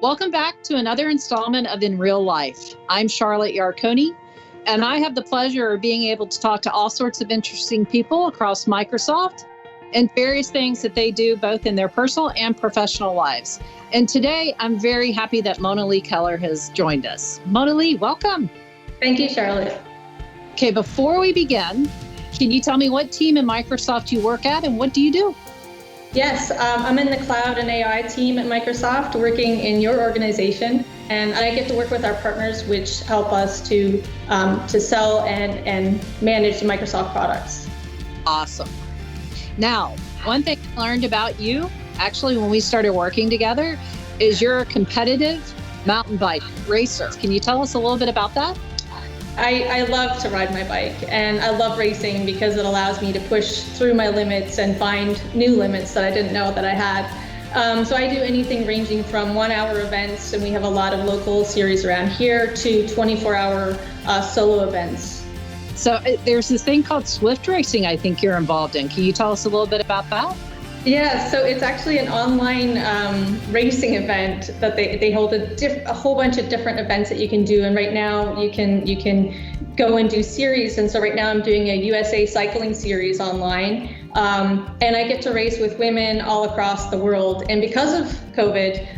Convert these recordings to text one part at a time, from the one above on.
Welcome back to another installment of In Real Life. I'm Charlotte Yarkoni, and I have the pleasure of being able to talk to all sorts of interesting people across Microsoft and various things that they do both in their personal and professional lives. And today, I'm very happy that Monilee Keller has joined us. Monilee, welcome. Thank you, Charlotte. Okay, before we begin, can you tell me what team in Microsoft you work at and what do you do? Yes, I'm in the cloud and AI team at Microsoft working in your organization, and I get to work with our partners which help us to sell and manage the Microsoft products. Awesome. Now, one thing I learned about you, actually, when we started working together, is you're a competitive mountain bike racer. Can you tell us a little bit about that? I love to ride my bike, and I love racing because it allows me to push through my limits and find new limits that I didn't know that I had. So I do anything ranging from 1-hour events, and we have a lot of local series around here, to 24-hour solo events. So there's this thing called Swift Racing I think you're involved in. Can you tell us a little bit about that? Yeah, so it's actually an online racing event that they hold a whole bunch of different events that you can do. And right now you can go and do series. And so right now I'm doing a USA cycling series online. And I get to race with women all across the world. And because of COVID,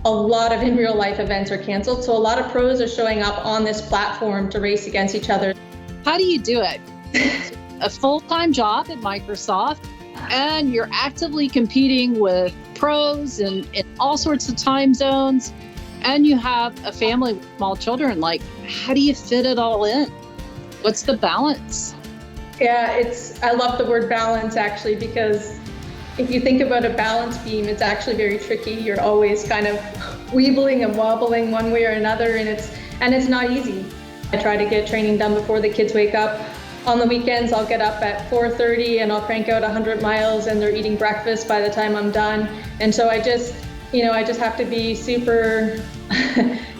a lot of in real life events are canceled. So a lot of pros are showing up on this platform to race against each other. How do you do it? A full-time job at Microsoft, and you're actively competing with pros in all sorts of time zones, and you have a family with small children. Like, how do you fit it all in? What's the balance? Yeah, I love the word balance, actually, because if you think about a balance beam, it's actually very tricky. You're always kind of weebling and wobbling one way or another, and it's not easy. I try to get training done before the kids wake up. On the weekends, I'll get up at 4:30 and I'll crank out 100 miles, and they're eating breakfast by the time I'm done. And so I just have to be super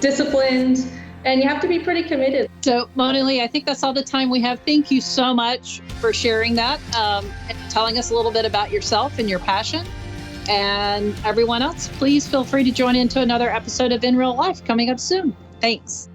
disciplined, and you have to be pretty committed. So, Monilee, I think that's all the time we have. Thank you so much for sharing that and telling us a little bit about yourself and your passion. And everyone else, please feel free to join into another episode of In Real Life coming up soon. Thanks.